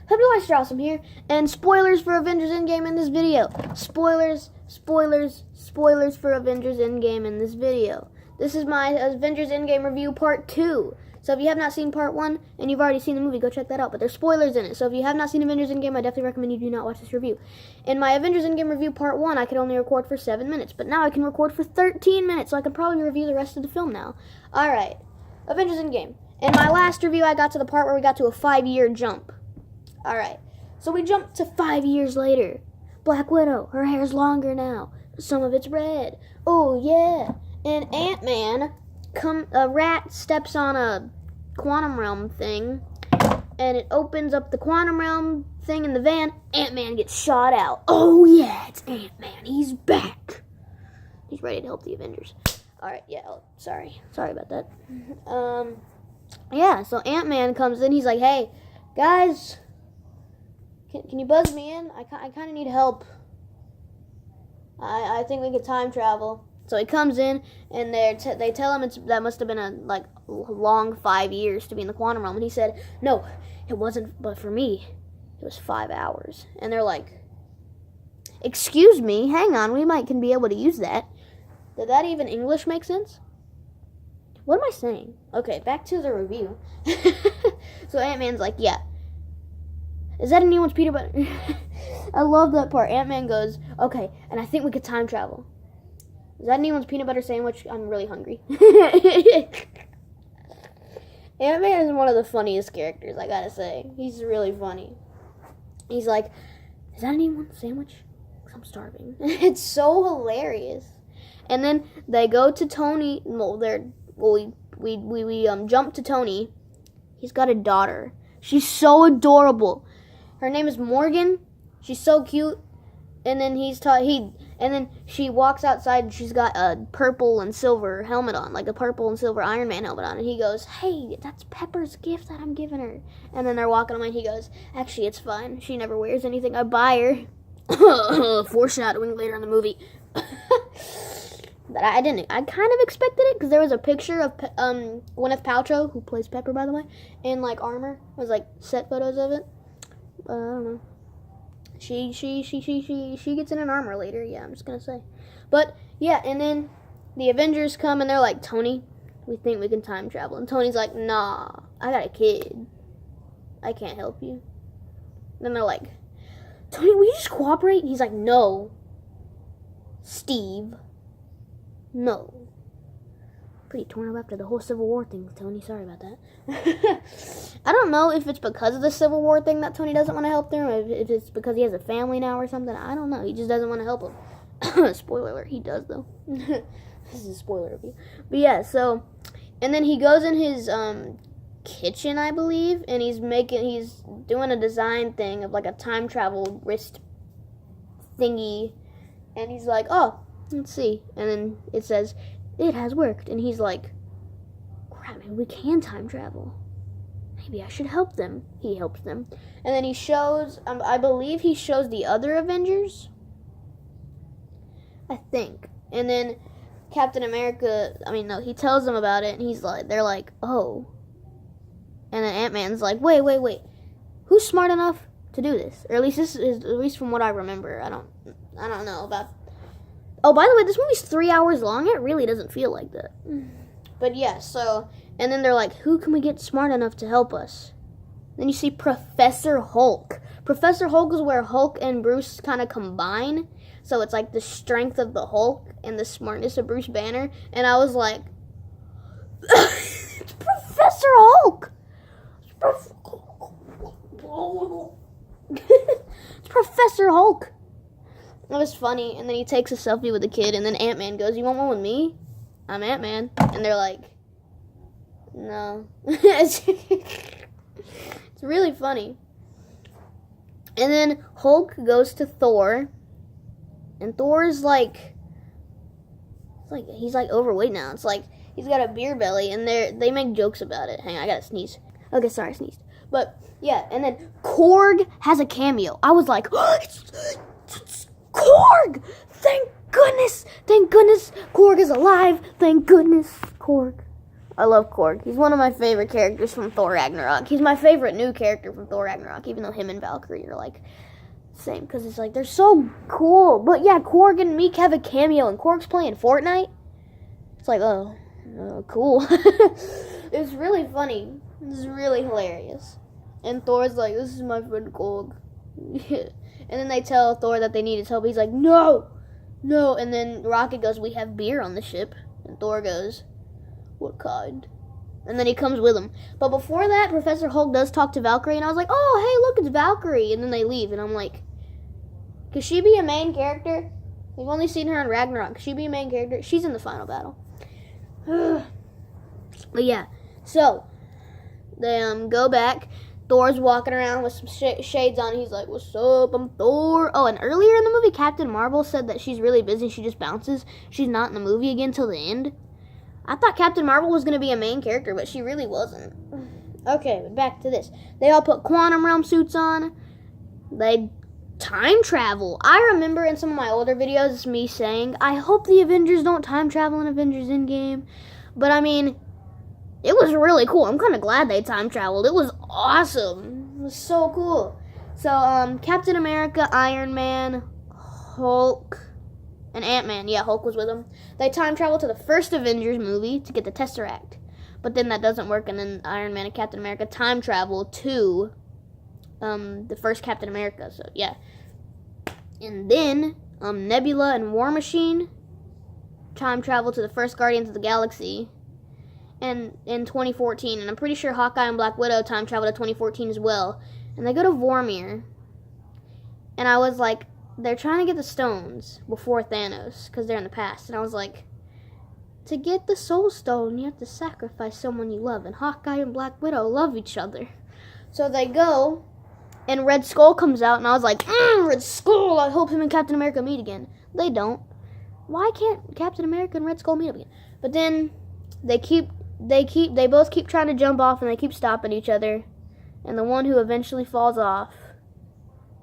Happy Awesome here, and spoilers for Avengers Endgame in this video. Spoilers for Avengers Endgame in this video. This is my Avengers Endgame review part 2. So if you have not seen part 1, and you've already seen the movie, go check that out. But there's spoilers in it, so if you have not seen Avengers Endgame, I definitely recommend you do not watch this review. In my Avengers Endgame review part 1, I could only record for 7 minutes, but now I can record for 13 minutes, so I can probably review the rest of the film now. Alright, Avengers Endgame. In my last review, I got to the part where we got to a 5-year jump. Alright, so we jumped to 5 years later. Black Widow, her hair's longer now. Some of it's red. Oh, yeah. And Ant-Man, a rat steps on a quantum realm thing, and it opens up the quantum realm thing in the van. Ant-Man gets shot out. Oh, yeah, it's Ant-Man. He's back. He's ready to help the Avengers. Alright, yeah, sorry about that. Yeah, so Ant-Man comes in. He's like, hey, guys, can you buzz me in? I kind of need help. I think we could time travel. So he comes in, and they tell him that must have been a long 5 years to be in the quantum realm. And he said, no, it wasn't, but for me, it was 5 hours. And they're like, excuse me, hang on, we can be able to use that. Did that even English make sense? What am I saying? Okay, back to the review. So Ant-Man's like, yeah. Is that anyone's peanut butter? I love that part. Ant-Man goes, okay, and I think we could time travel. Is that anyone's peanut butter sandwich? I'm really hungry. Ant-Man is one of the funniest characters, I gotta say. He's really funny. He's like, is that anyone's sandwich? 'Cause I'm starving. It's so hilarious. And then they go to Tony. We jump to Tony. He's got a daughter. She's so adorable. Her name is Morgan. She's so cute. And then and then she walks outside and she's got a purple and silver helmet on, like a purple and silver Iron Man helmet on. And he goes, hey, that's Pepper's gift that I'm giving her. And then they're walking away and he goes, actually, it's fine. She never wears anything I buy her. Foreshadowing later in the movie. But I kind of expected it because there was a picture of Gwyneth Paltrow, who plays Pepper, by the way, in armor. It was set photos of it. I don't know. She gets in an armor later. Yeah, I'm just gonna say. But yeah, and then the Avengers come and they're like, Tony, we think we can time travel. And Tony's like, nah, I got a kid. I can't help you. And then they're like, Tony, will you just cooperate? And he's like, no, Steve. No. Pretty torn up after the whole Civil War thing, Tony. Sorry about that. I don't know if it's because of the Civil War thing that Tony doesn't want to help them, or if it's because he has a family now or something. I don't know. He just doesn't want to help them. Spoiler alert, he does, though. This is a spoiler review. But yeah, so, and then he goes in his kitchen, I believe, and he's doing a design thing of a time travel wrist thingy, and he's like, oh, let's see. And then it says, it has worked. And he's like, crap, maybe we can time travel. Maybe I should help them. He helps them. And then he shows, I believe he shows the other Avengers. I think. And then Captain America, he tells them about it. And they're like, oh. And then Ant-Man's like, wait. Who's smart enough to do this? Or at least from what I remember. I don't know about. Oh, by the way, this movie's 3 hours long. It really doesn't feel like that. But yeah, so, and then they're like, who can we get smart enough to help us? Then you see Professor Hulk. Professor Hulk is where Hulk and Bruce kind of combine. So it's like the strength of the Hulk and the smartness of Bruce Banner. And I was like, it's Professor Hulk. It's Professor Hulk. It was funny, and then he takes a selfie with the kid, and then Ant-Man goes, you want one with me? I'm Ant-Man. And they're like, no. It's really funny. And then Hulk goes to Thor, and Thor's he's overweight now. It's he's got a beer belly, and they make jokes about it. Hang on, I gotta sneeze. Okay, sorry, I sneezed. But, yeah, and then Korg has a cameo. I was like, oh, it's Korg! Thank goodness! Korg is alive! Thank goodness, Korg. I love Korg. He's one of my favorite characters from Thor Ragnarok. He's my favorite new character from Thor Ragnarok, even though him and Valkyrie are like same, because it's like they're so cool. But yeah, Korg and Meek have a cameo, and Korg's playing Fortnite. It's like, oh cool. It's really funny. It's really hilarious. And Thor's like, this is my friend Korg. And then they tell Thor that they need his help. He's like, no. And then Rocket goes, we have beer on the ship. And Thor goes, what kind? And then he comes with him. But before that, Professor Hulk does talk to Valkyrie. And I was like, oh, hey, look, it's Valkyrie. And then they leave. And I'm like, could she be a main character? We've only seen her in Ragnarok. Could she be a main character? She's in the final battle. But yeah. So, they go back. Thor's walking around with some shades on. He's like, what's up? I'm Thor. Oh, and earlier in the movie, Captain Marvel said that she's really busy. She just bounces. She's not in the movie again till the end. I thought Captain Marvel was going to be a main character, but she really wasn't. Okay, back to this. They all put quantum realm suits on. They time travel. I remember in some of my older videos me saying, I hope the Avengers don't time travel in Avengers Endgame. But I mean, it was really cool. I'm kind of glad they time traveled. It was awesome. It was so cool. So, Captain America, Iron Man, Hulk, and Ant-Man. Yeah, Hulk was with them. They time travel to the first Avengers movie to get the Tesseract. But then that doesn't work, and then Iron Man and Captain America time travel to the first Captain America. So, yeah. And then, Nebula and War Machine time travel to the first Guardians of the Galaxy. And in 2014, and I'm pretty sure Hawkeye and Black Widow time travel to 2014 as well. And they go to Vormir. And I was like, they're trying to get the stones before Thanos, because they're in the past. And I was like, to get the Soul Stone, you have to sacrifice someone you love. And Hawkeye and Black Widow love each other. So they go, and Red Skull comes out, and I was like, Red Skull, I hope him and Captain America meet again. They don't. Why can't Captain America and Red Skull meet again? But then they both keep trying to jump off, and they keep stopping each other. And the one who eventually falls off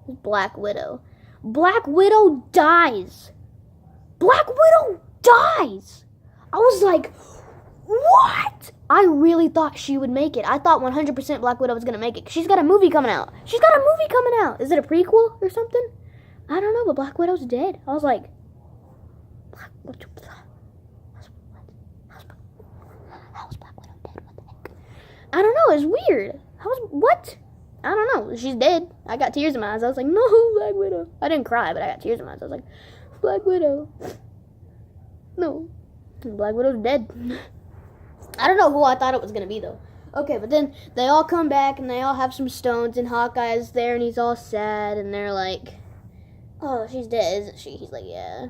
is Black Widow. Black Widow dies. Black Widow dies. I was like, what? I really thought she would make it. I thought 100% Black Widow was going to make it. She's got a movie coming out. Is it a prequel or something? I don't know, but Black Widow's dead. I was like, how is Black Widow dead? What the heck? I don't know. It's weird. What? I don't know. She's dead. I got tears in my eyes. I was like, no, Black Widow. I didn't cry, but I got tears in my eyes. I was like, Black Widow. No. Black Widow's dead. I don't know who I thought it was going to be, though. Okay, but then they all come back, and they all have some stones, and Hawkeye's there, and he's all sad, and they're like, oh, she's dead, isn't she? He's like, yeah.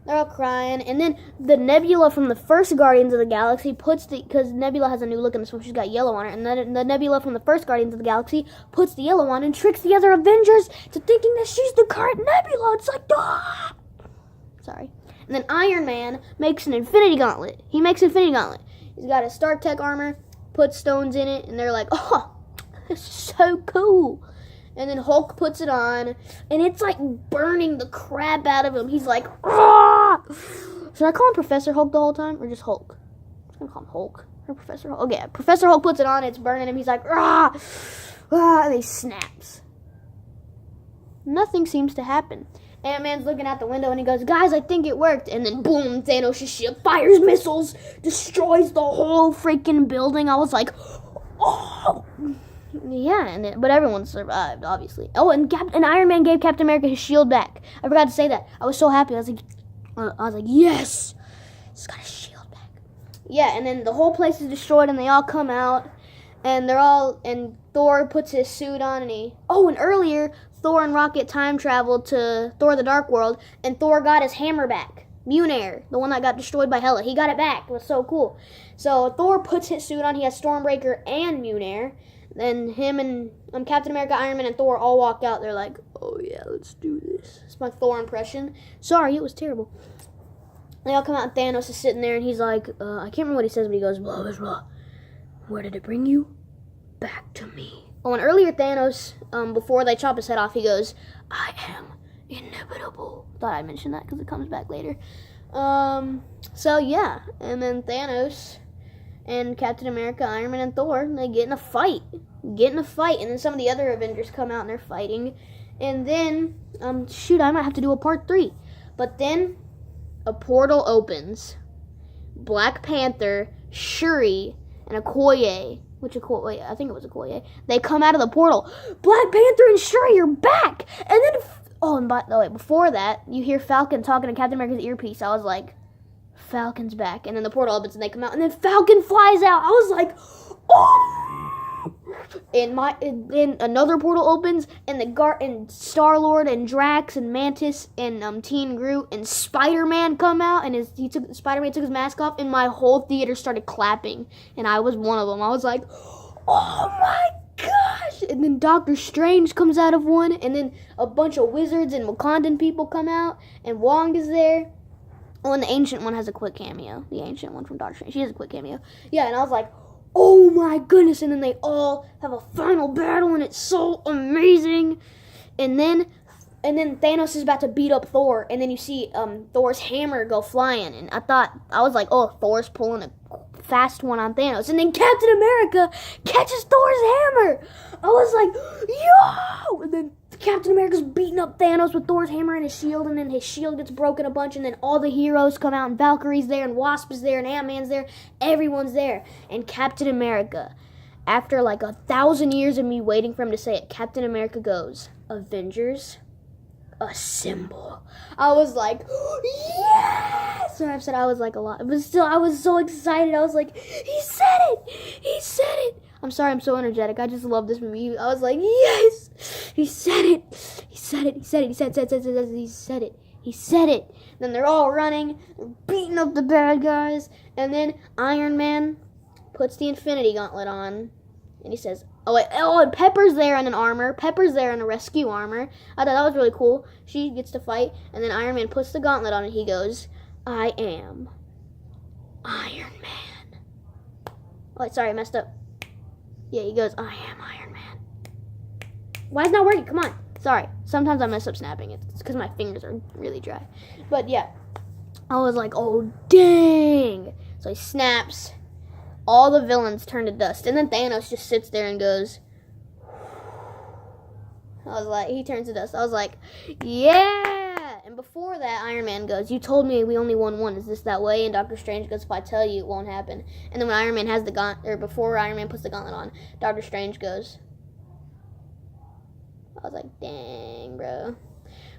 They're all crying, and then the Nebula from the first Guardians of the Galaxy because Nebula has a new look in this one, she's got yellow on her, and then the Nebula from the first Guardians of the Galaxy puts the yellow on and tricks the other Avengers to thinking that she's the current Nebula. It's like, ah! Sorry. And then Iron Man makes an Infinity Gauntlet. He's got his Stark Tech armor, puts stones in it, and they're like, oh, this is so cool. And then Hulk puts it on, and it's like burning the crap out of him. He's like, ah! Should I call him Professor Hulk the whole time, or just Hulk? I'm going to call him Hulk, or Professor Hulk. Okay, Professor Hulk puts it on, it's burning him. He's like, ah! And he snaps. Nothing seems to happen. Ant-Man's looking out the window, and he goes, guys, I think it worked. And then, boom, Thanos' ship fires missiles, destroys the whole freaking building. I was like, oh! Yeah, but everyone survived, obviously. Oh, and Iron Man gave Captain America his shield back. I forgot to say that. I was so happy. I was like, yes! He's got his shield back. Yeah, and then the whole place is destroyed, and they all come out, and and Thor puts his suit on, and and earlier, Thor and Rocket time traveled to Thor the Dark World, and Thor got his hammer back. Mjolnir, the one that got destroyed by Hela. He got it back. It was so cool. So Thor puts his suit on. He has Stormbreaker and Mjolnir. Then him and Captain America, Iron Man, and Thor all walk out. They're like, oh yeah, let's do this. It's my Thor impression. Sorry, it was terrible. They all come out, and Thanos is sitting there, and he's like, I can't remember what he says, but he goes, blah, blah, blah. Where did it bring you? Back to me. Oh, and earlier Thanos, before they chop his head off, he goes, I am inevitable. Thought I'd mention that because it comes back later. So yeah, and then Thanos and Captain America, Iron Man, and Thor, they get in a fight. And then some of the other Avengers come out and they're fighting. And then, shoot, I might have to do a part 3. But then, a portal opens. Black Panther, Shuri, and Okoye, I think it was Okoye, they come out of the portal. Black Panther and Shuri are back! And then, and by the way, before that, you hear Falcon talking to Captain America's earpiece. I was like, Falcon's back. And then the portal opens and they come out, and then Falcon flies out. I was like, oh! And another portal opens, and and Star-Lord and Drax and Mantis and Teen Groot and Spider-Man come out, and Spider-Man took his mask off, and my whole theater started clapping, and I was one of them. I was like, oh my gosh! And then Doctor Strange comes out of one, and then a bunch of wizards and Wakandan people come out, and Wong is there. Oh, and the Ancient One has a quick cameo. The Ancient One from Doctor Strange. She has a quick cameo. Yeah, and I was like, oh my goodness. And then they all have a final battle, and it's so amazing. And then Thanos is about to beat up Thor, and then you see Thor's hammer go flying. And I was like, oh, Thor's pulling a fast one on Thanos. And then Captain America catches Thor's hammer. I was like, yo! And then Captain America's beating up Thanos with Thor's hammer and his shield, and then his shield gets broken a bunch, and then all the heroes come out, and Valkyrie's there, and Wasp is there, and Ant-Man's there. Everyone's there. And Captain America, after like 1,000 years of me waiting for him to say it, Captain America goes, Avengers assemble. I was like, yes! So I've said I was like a lot, but still I was so excited. I was like, he said it. I'm sorry I'm so energetic. I just love this movie. I was like, yes! He said it. Then they're all running, they're beating up the bad guys, and then Iron Man puts the Infinity Gauntlet on, and he says, and Pepper's there in an armor. Pepper's there in a rescue armor. I thought that was really cool. She gets to fight, and then Iron Man puts the gauntlet on, and he goes, I am Iron Man. Oh, sorry, I messed up. Yeah, he goes, I am Iron Man. Why is it not working? Come on. Sorry. Sometimes I mess up snapping. It's because my fingers are really dry. But yeah, I was like, oh, dang. So he snaps. All the villains turn to dust. And then Thanos just sits there and goes, he turns to dust. I was like, yeah. And before that, Iron Man goes, you told me we only won one. Is this that way? And Doctor Strange goes, if I tell you, it won't happen. And then when Iron Man has the gauntlet, or before Iron Man puts the gauntlet on, Doctor Strange goes, I was like, dang, bro.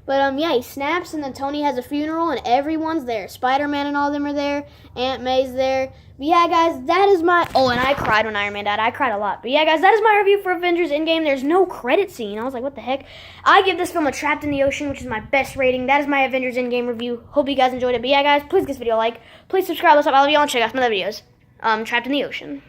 But, yeah, he snaps, and then Tony has a funeral, and everyone's there. Spider-Man and all of them are there. Aunt May's there. But, yeah, guys, that is my... Oh, and I cried when Iron Man died. I cried a lot. But, yeah, guys, that is my review for Avengers Endgame. There's no credit scene. I was like, what the heck? I give this film a Trapped in the Ocean, which is my best rating. That is my Avengers Endgame review. Hope you guys enjoyed it. But, yeah, guys, please give this video a like. Please subscribe. Let's have all of you on. Check out some other videos. Trapped in the Ocean.